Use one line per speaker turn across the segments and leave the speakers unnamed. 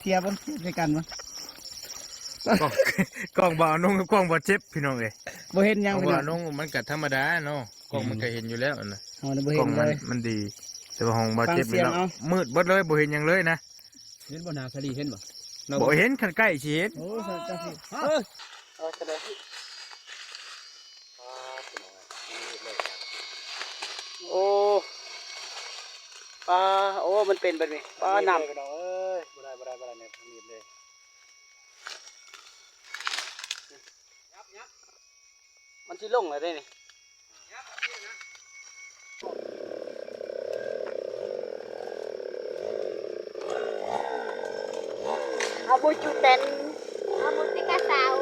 เทียบมันในกันมั้ง
กล้องบ่าวนุ่งกล้องบ่เจ็บพี่น้องเอ้ย
บ่เห็นยัง
บ่าวนุ่งมันก็ธรรมดาเนาะกล้องมันก็เห็นอยู่แล้วนะ
เฮาบ่
กล้
เห็
อน ง
เลย
มันดีแต่ว่าห้องบ่เจ็บนี่เนาะ
ฟังเสียงเอา
มืดเบิดเลยบ่เห็นหยังเลยนะ
เห็นบ่นาสลีเห็นบ่
บ่เห็นคันใกล้สิเห็น
โอ้ยจังสิโอ้ปลาโอ้มันเป็นแบบนี้ปลาหนำบ่ได้เนี่ยมีดเลยมันสิลงเลยได้นี่
Abu Juten, Abu Tika Sao.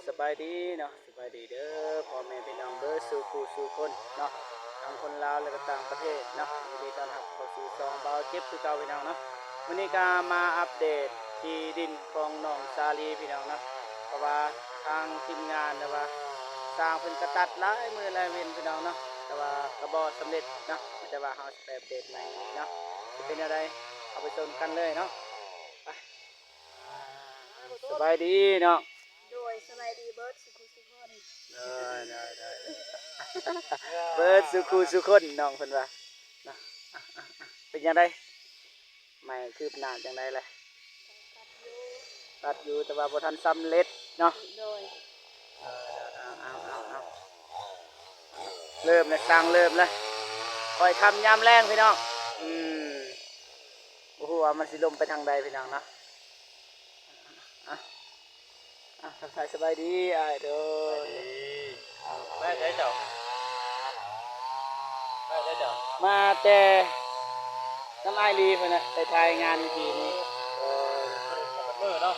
สบายดีเนาะสบายดีเด้อพ่อแม่พี่น้องเด้อสู่ผู้สู่คนเนาะทั้งคนลาวและก็ต่างประเทศเนาะยินดีต้อนรับเข้าสู่ช่องเบาเจ็บคือเก่าพี่น้องเนาะวันนี้ก็มาอัปเดตที่ดินของน้องซาลีพี่น้องเนาะเพราะว่าทางทีมงานแต่ว่าสร้างเพิ่นกระตัดหลายมื้อหลายเว้นพี่น้องเนาะแต่ว่าก็บ่สำเร็จเนาะแต่ว่าเฮาสิไปอัปเดตใหม่เนาะสิเป็นจังไดเอาไปชมกันเลยเนาะไปสบายดีเนาะ
โดยสบายดีเบิร์ดสุขุสุขคน
ได้เบิร์ดสุขุสุขคนน้องเพิ่นว่านะเป็นยังไงไม่คืบหน้าจังไดเลยตัดอยู่แต่ว่าบ่ทันสำเร็จเนาะ
โดย
เอาเริ่มเลยสร้างเริ่มเลยคอยทำยามแรงพี่น้องโอ้โหว่ามันสิลมไปทางใดพี่น้องเนาะทักทายสบายดีอ้ายเด้อ
แม่ใช้เจ้า
มาแต่น้ำไอรีเพิ่นน่ะไปถ่ายงานทีนี้
เนาะ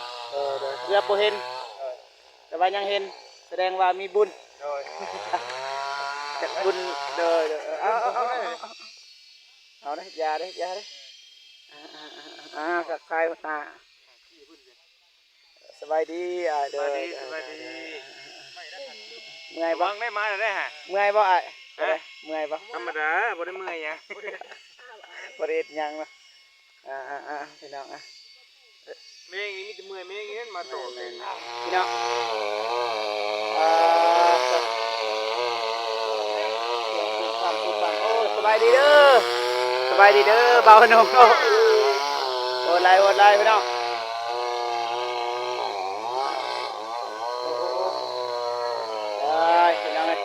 เกือบบ่เห็นแต่ว่ายังเห็นแสดงว่ามีบุญจากบุญเด้อเอาเด้อยาเด้ทักทายตาสบายดีเด้อ
สบายดี
เมื่อยบ่
ได้มาได้ฮะ
เมื่อยบ่อ้ายเมื่อยบ่
ธรรมดาบ่ได้เมื่อยหยัง
บ่ได้เฮ็ดหยังเนาะพี่น้อง
แม่งนี่มีแต่เมื่อยแม่งนี่มาโตเลย
พี่น้องโอ้สบายดีเด้อเบาหนุ่มโอดไล่พี่น้องพี่น้องเลย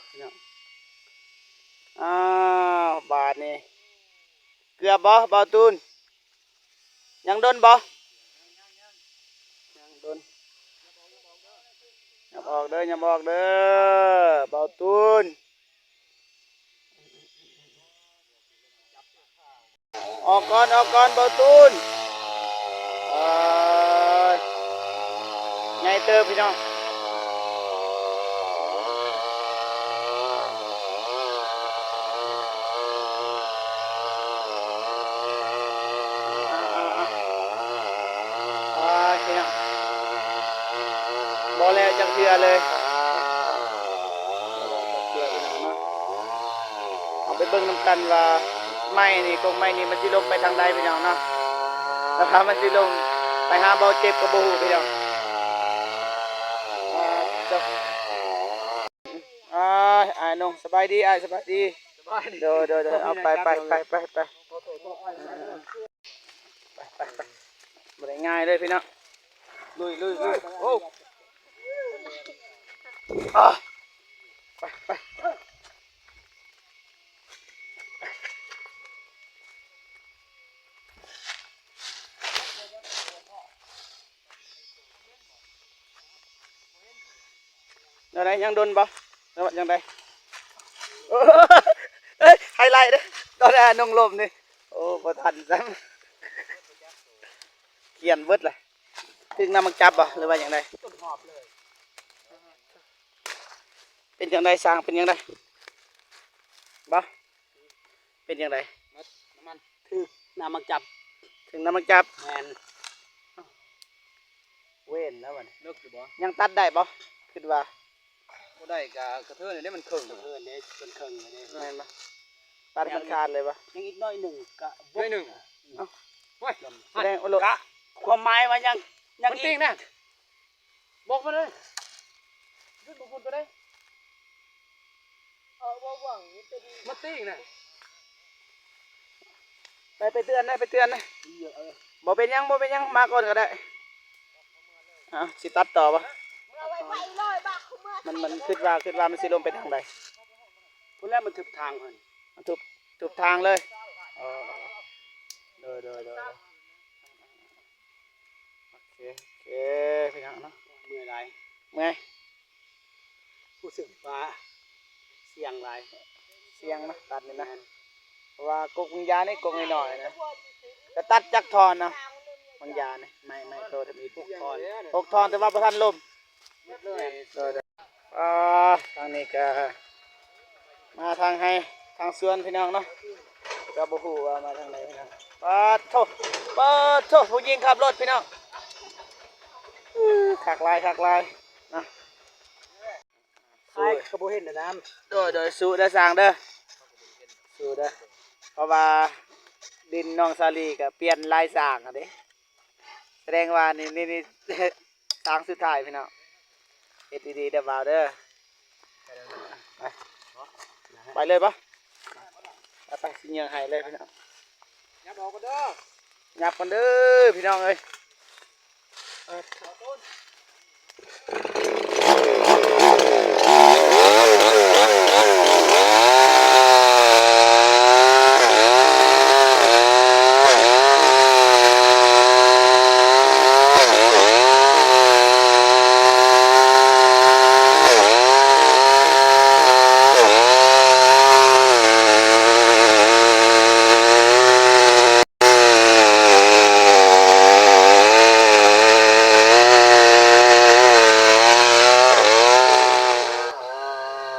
พี่น้องบาทนี่เกือบบ่เบาตูนยังโดนบ่ยังโดนอย่าบอกเด้อเบาตูนออกก่อนเบาตูนไงเติมพี่น้องบอแล้วจังเทือเลยเอาไปเบิ่งน้ำกันว่าไม้นี่กงไม้นี่มันสิลงไปทางใดพี่น้องเนาะนะครับมันสิลงไปหาเบาเจ็บกับบ่ฮู้พี่น้องอ้ายน้องสบายดีสบายดีเดี๋ยวเอาไปบ่ได้ง่ายเลยพี่น้องลุยโอ้ไปยังไงยังโดนบ่ยังไงไฮไลท์เด้อตอนนี้น้องลมนี่โอ้บ่ทันซ้ำเขียนเบิดเลยถึงน้ำมันจับบ่หรือว่าอย่างไร เป็นจังไดสร้างเป็นจังไดบ่เป็นจังได
น้ำมันคือน้ำมักจับ
ถึงน้ำมันจับ
แมน
เว้นแล้วบัดนี้
เลิกหรือบ่
ยังตัดได้บ่คิดว่า
บ่ได้กระเทือนนี่มันเคิงกระเทือนนี่เป็นเคิงนี่
แม่นบ่ตัดให้มันขาดเลยบ่
ยังอีกน้อยหนึ่งกะน้อยหนึ่งเฮ้ย
แสดงว่าโลดความหมายว่ายัง
มันติ้งนะบอกมาเลยยืดบุกคนก็ได้
บ่หวังนี่เป็น
มันติ้งนะ
ไปเตือนได้ไปเตือนได้บ่เป็นหยังบ่เป็นหยังมาก่อนก็ได้สิตัดต่อบ่
เอาไว้ไว้เลยบ้าคุเมื่อ
มันคิดว่ามันสิลงไปทางใด
คนแรกมันถึกทางเพิ่น
มันทุกทางเลยโดยโอเคพี่น้องเนาะ
เมื่อยไร
เมื่อย
รู้สึกว่าเสียงไร
เสียงนะตัดนี่นะเพราะว่ากกวิญญาณนี่กกน้อยๆนะแต่ตัดจักทอนนะวิญญาณนี่ไม่โตจะมีพวกทอนพวกทอนแต่ว่าประทันลม
เลย
ทางนี้ก็มาทางให้ทางสวนพี่น้องเนาะก็บ่ฮู้ว่ามาทางไหนพี่น้องเปิดโถผู้หญิงขับรถพี่น้องคักลายนะ
ใช่กระโบเห็นนะน้ำ
โดยสู้ได้อสร้างเด้อสู้เด้อเพราะว่าดินน้องซาลีก็เปลี่ยนลายสร้างอ่ะเด้แสดงว่านี่ สร้างสุดท้ายพี่น้องเฮ็ดดีๆเด้อบ่าวเด้อไปเลยปะไปสิยังให้เลยพี่น้อง
ยับออกก็เด้อ
ยับกันเด้อพี่น้องเอ้ย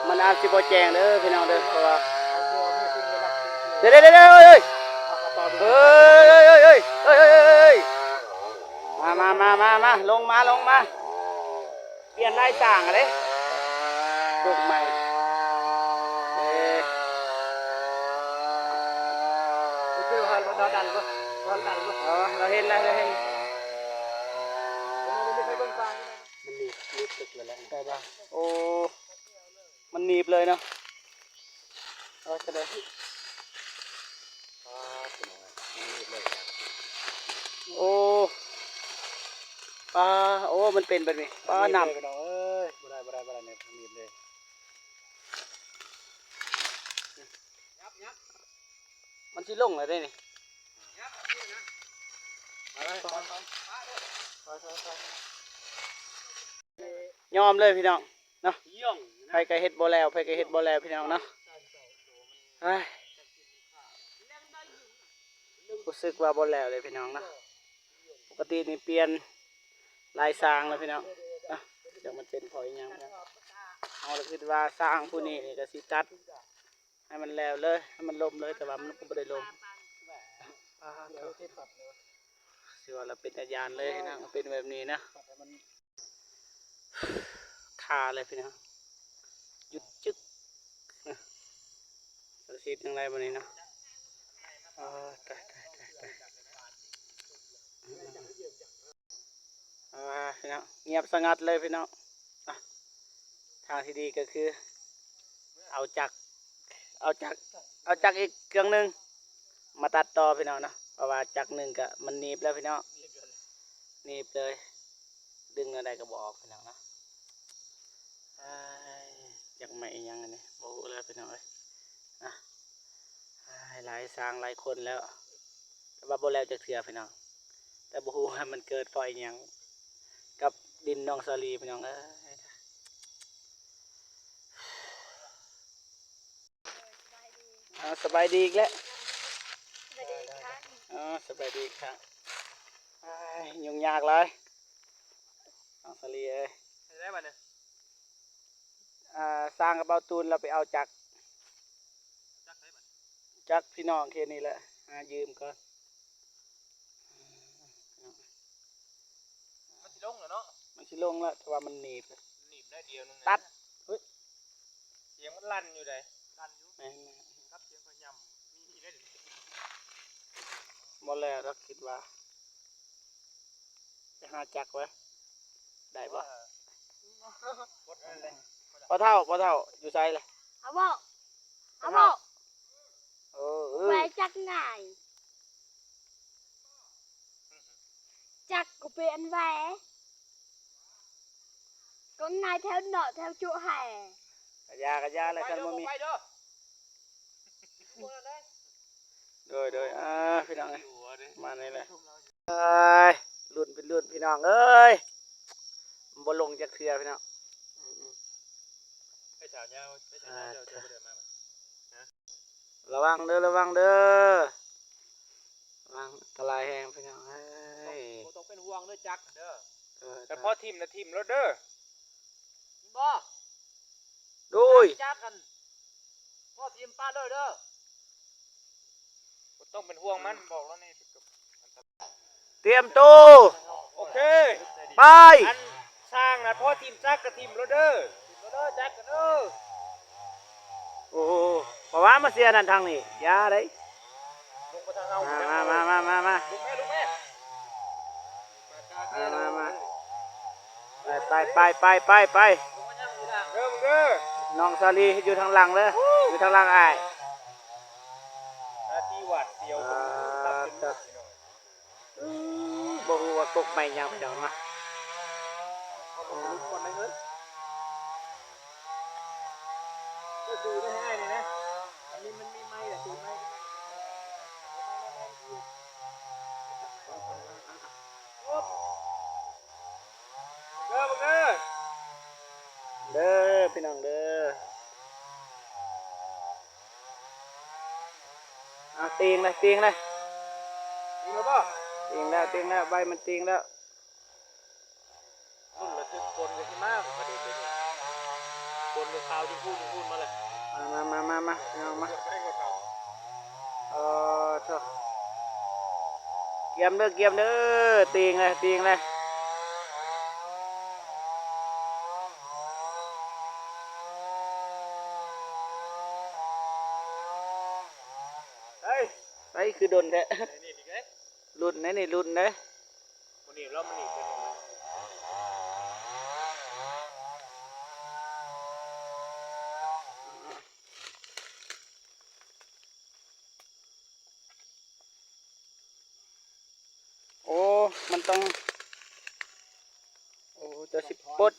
มันอาจสิบ่แจ้งเด้อพี่น้องเด้อเพราะว่าเดี๋ยวเฮ้ยมาลงมาเปลี่ยนลายต่างอะเด้ลูกใหม่
คือเราดันก็
เราเห็นแล้ว
มันไม่ใช่เบื้องฟ้ามันรีบตึกเลยแหละ
ได้ป่ะโอ้มันหนีบเลยเนาะจะได้โอ้โอ้มันเป็นแบบนี้หนำ
ไปน้องเอ้ยบ่ได้เนี่ยรีบเลย
มันสิลงเลยได้นี่ยอมเลยพี่น้องเนาะ
ย่อง
ไผก็เฮ็ดบ่แล้วพี่น้องเนาะรู้สึกว่าบ่แล้วเลยพี่น้องเนาะปกตินี่เปลี่ยนลายสร้างเลยพี่น้องนะเดี๋ยวมันเป็นพอยยังเอาละคิดว่าสร้างผู้นี้นี่ก็สิตัดให้มันแล้วเลยให้มันลมเลยแต่ว่ามันก็บ่ได้ลมสิว่าเราเป็นอาญานเลยนะเป็นแบบนี้นะคาเลยพี่น้องหยุดจึ๊กสารสิทธิ์ยังไงบ้างนี้เนาะตายพี่น้องเงียบสงัดเลยพี่น้องทางที่ดีก็คือเอาจักอีกเครื่องหนึงมาตัดต่อพี่น้องเนาะเพราะว่าจักหนึ่งก็มันหนีบแล้วพี่น้องหนีบเลยดึงอะไรก็บอกพี่น้องเนาะจักไม่ยังอันนี้โอ้แล้วพี่น้องเลยหลายสร้างหลายคนแล้วแต่ว่าโบแล้วจะเถื่อพี่น้องแต่บูว่ามันเกิดปล่อยยังกับดินน้องสาลีพี่น้องสบายดีอีกแล้วสบายดีครับยุ่งยากเลยน้องสาลีเอ้ย
ได้ป่ะเนี่ย
สร้างกับเบาตูนเราไปเอาจักรพี่น้องแค่นี้แหละยืมก่อน
มันสิลงเหรอเนาะ
มันสิลงแล้วแต่ว่ามันหนีบ
หนีบได้เดียวนึง
ตัดเฮ้ย
เสียงมันลั่นอยู่เลยลั่นอยู่
แม่ง
ครับเสียงพยำมีได้
บ่แล้วเราคิดว่าจะหาจักรไว้ได้ปะ
กดอะไร
พอเท่าอยู่ไซเลย
เอาบอก
Ừ.
แหวจักไงจักก็เป็นแหวก็ไงtheo nợ theo chỗ hè
กระยาอะไรกันบ่มี
ไปเด้อ
โดยพี่น้องเอ้ย
อยู่ดิ
มานี่แหละเอ้ยรุ่นเป็นรุ่นพี่น้องเอ้ยบ่ลงจากเทือพี่น้อง
ไปสาวเงาไปสาวเงาเจ้าเดินมา
ระวังเด้อระวังอันตรายแหงพี่น้องเอ้ย
ต้องเป็นห่วงเด้อจักเด้อ
แต่
แต่
พ
พ
อ
อทิมนะทิมแล้วเด้อบ่
ดูย
จักกันพอทิมป้าเลยเด้อต้องเป็นห่วงมันบอกแล้วนี่
เตรียมตู้
โอเค
ไป
อันสร้างนะพอทิมจักกับทิมแล้วเด้อจักกันเด้อ
โอ้โหเพราะว่ามาเสียนั่นทางนี้อยาได้
ลงไปทางเอา
มา
ลูกแม่
มาไป
เด้อมึงเด้อ
น้องซาลีอยู่ทางหลังเลยอยู่ทางหลังอ้าย
หน้าที่หวัดเดียว
บ่ฮู้ว่าตกใหม่ยังพี่น้องนะ
คนไหนเฮ้ยก็คือไม่ให้เลยนะอันนี้มันมีไม้แต่คือไม้เด้อมึงเด้อ
เด้อพี่น้องเด้อตีงเลย
จริงหรือเปล่า
ตีงแล้วใบมันตีงแล้ว
รุ่นละทุกคนกันที่มากประเด็นเลยคนกับข่าวที่พูดมาเลย
มาพี่น้องมา
ไม่ได้กับข่าว
เถอะเกียมเด้อตีงเลย
เฮ้ย
ไอ้คือดนแท้
นี่ดีไง
รุ่นไหนนี่รุ่นไหน
มันหนีบแล้วมันหนีบเป็น
โอ้มันต้องโอ้จะสิปลด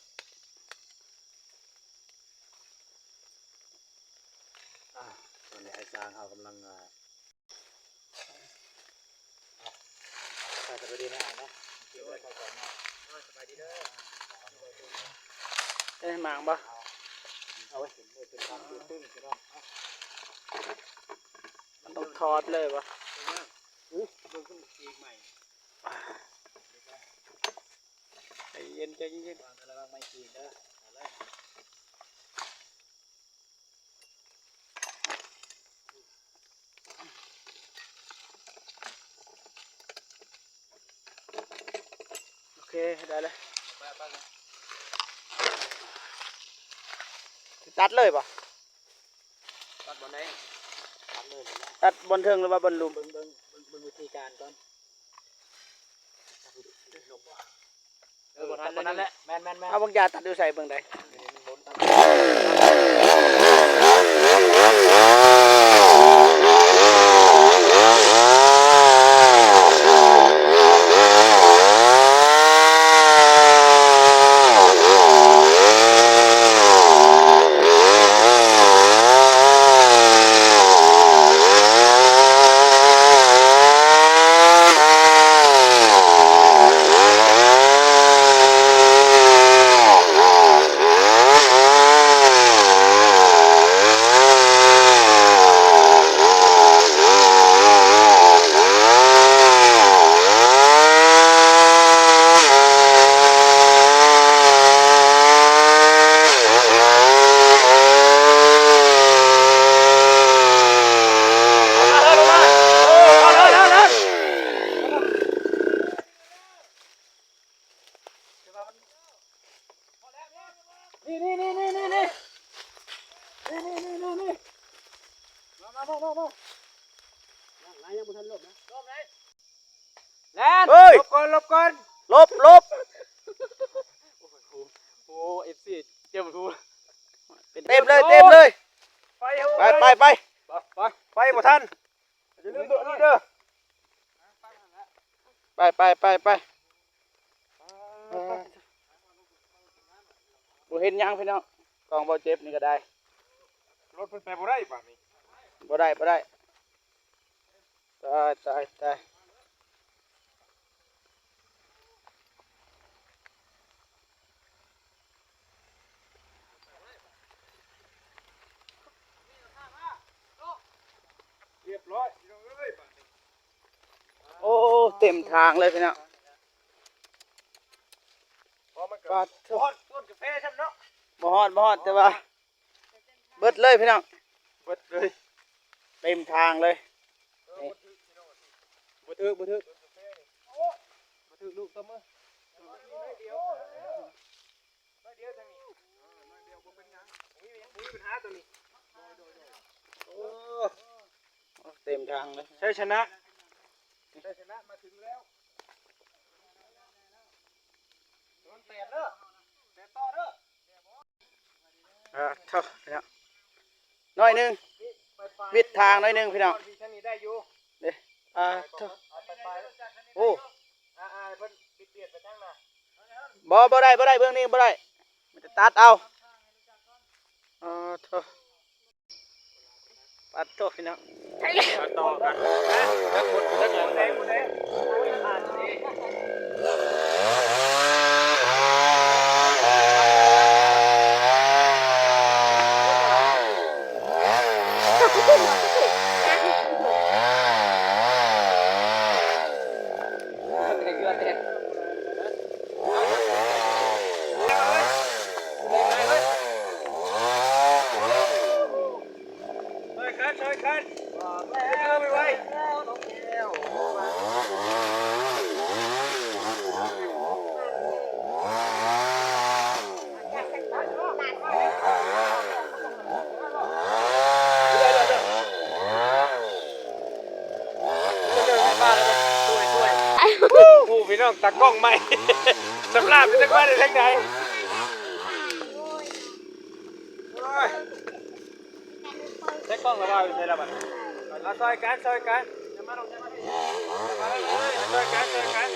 ตอนนี้ไอ้สร้างเขากำลังสบายดีนะนะ
สบายดีเด้อ
หมางบ่
เอาไว้เป็นความตื้นๆก็ได้
มันต้องทอดเลยบ่
มันขึ้นอีกใหม่
ใจเย็น
วางแล้วไม่ตีนเด้อเอาเลย
โอเคได้เลยตัดเลยบ่
ตัดบอลได้ตัดเลย
ตัดบนเทิงหรือว่าบนหลุม
เบิ่งวิธีการก่อนตัดบอลนั้นแหละแม่น
เอาบางยาตัดดูใส่เบิ่งได้
Oh
นี่มาไหนยังบ่ทันลบนะลบไหนแลน
เฮ้ย
ลบก่อน
ลบ
โอ้เอฟซีเจ็บทู
เต็มเลย
ไป
ไป
ไปบ่ทันอย่าลืมตัวนี้เด้อ
ไปบ่เห็นยังพี่น้องกองเบาเจ็บนี่ก็ได้
รถเพิ่นไปบ่ได้ป่านนี้
บ่ได้ตาย
เรียบร้อยพี่น้องเอ้ยป่านนี้
โอ้เต็มทางเลยพี่น้อง
พอมันก็
ปาด
ฮอดต้นกาแฟใช่มั้ยเนาะ
บ่ฮอดแต่ว่าเบิดเลยพี่น้อง
เบิดเลย
เต็มทางเลย
บ่ถึกบ่ถึกลูกตบมือเดียวทางนี้เดียวบ่เป็นหยังมีปัญหาตัวนี้โอ้
เต็มทางเลย
ชัยชนะมาถึงแล้วมันแปดเด้อแปดต่อเด้อ
เท่าพี่น้องน้อยหนึงวิดทางน้อยหนึงพี่น้อง
ทางนี้ได้อยู่
เท่า
เอาไป
โอ้
เพิ่นเปลี่ยนไปทางน่ะ
บ่ได้เบื้องนี้บ่ได้มันจะตัดเอาเท่าปัดโทษพี่น้อง
มาต่อกันแล้วกดแล้วหลังแดงช่วยกันไม่ไหวผู้พี่น้องตากล้องใหม่สำหรับจะว่าได้ทั้งไหนใช้กล้องระบายใช้ระบายเอาซอยกันอย่ามาลงซอยกัน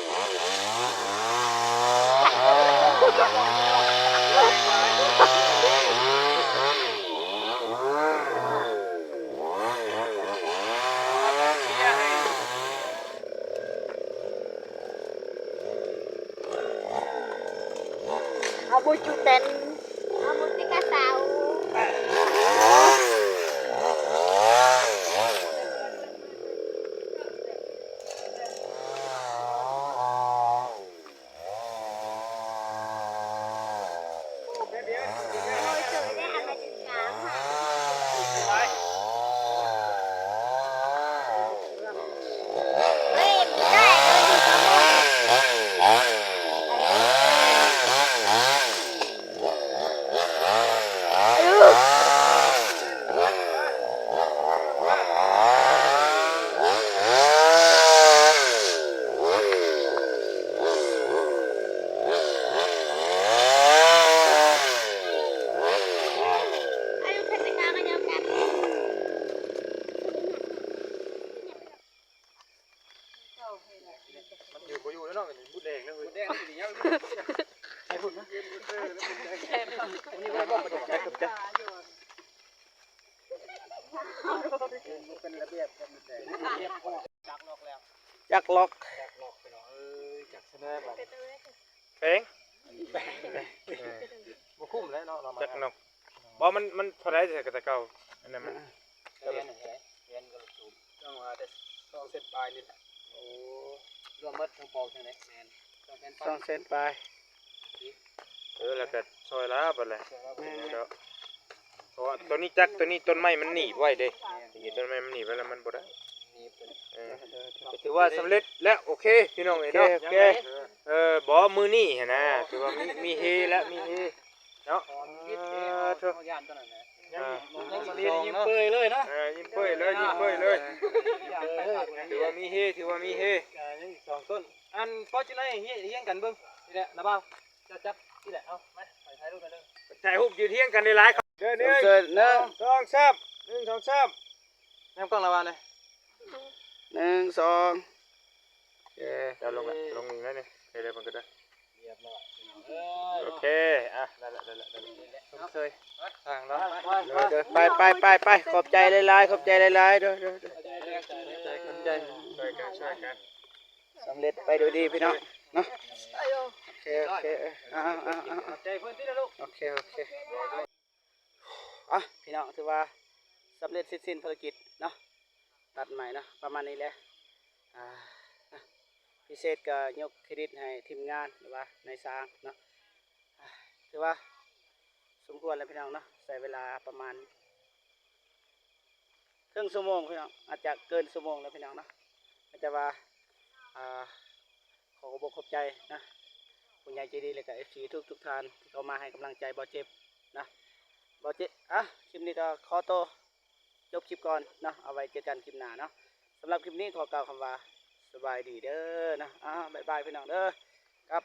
Abu Juten, Abu Tika Sao.
จักล็อก
เพลงบ่คุ้มแล้วเนาะจักนกบ่มันเท่าไรแต่เก่าอันนั้นมัน
ต้องว่าแต่2 เซนปลายนี่แหละ
โอ้รวมหมดทั้งปองทั้งนี้แม่น
2 เซนปลาย
แล้วก็ซอยละบัดแหละเพราะว่าตัวนี้จักตัวนี้ต้นไม้มันหนีบไว้เด้นี่ต้นไม้มันหนีบไว้แล้วมันบ่ได้ถือว่าสำเร็จแล้วโอเคพี่น้องเอ้ยเนาะบ่มือนี่หั่นนะถือว่ามีเฮแล้วมีเฮ เนาะ
คิดเองเอาย่านตัวนั้นแหละ
ยัง
ยิ้มเปื่อยเลยเนาะ
ยิ้มเป้ยเลยยิ้มเป้ยเลยถือว่ามีเฮถือว่ามีเฮ
ยังอีก2ต้นอันพอจิไหนเฮียงกันเบิ่งนี่แหละนะบ่าวจับนี่แหละเอามาถ่ายรูปกันเด้อ
ถ่ายรูปยืนเที่ยงกันได้หลายครับเด้อหนึ่ง
เสิร์ฟหนึ่ง
สองสามหนึ่งสองสาม
แนมกล้องระวังเลย
หนึ่งสอง
เดี๋ยวลงอีกแล้วนี่เดี๋ยวมันก็ได้
เรียบร้อย
โอเคอ่ะได้ละ
เคยทางแล้ว
เดี๋ยวไปขอบใจหลายๆขอบใจหลายๆเด้อ
ใจ
ช่วยกัน
สำเร็จไปโดยดีพี่น้องเนาะโอเคเอา
ใจเพิ่นที่ละลูก
โอเคพี่น้องถือว่าสำเร็จสิ้นภารกิจเนาะตัดใหม่เนาะประมาณนี้แหละพิเศษก็ยกเครดิตให้ทีมงานหรือว่าในสร้างเนาะถือว่าสมควรแล้วพี่น้องเนาะใช้เวลาประมาณครึ่งชั่วโมงพี่น้องอาจจะเกินชั่วโมงแล้วพี่น้องเนาะแต่ว่าขอบใจนะคุณยายใจดีเลยกับเอฟซีทุกท่านที่เขามาให้กำลังใจบอเจ็บนะบอเจ็บคลิปนี้ก็ขอโตจบคลิปก่อนเนาะเอาไว้เจอกันคลิปหน้าเนาะสำหรับคลิปนี้ขอกล่าวคำว่าสบายดีเด้อนะบ๊ายบายพี่น้องเด้อครับ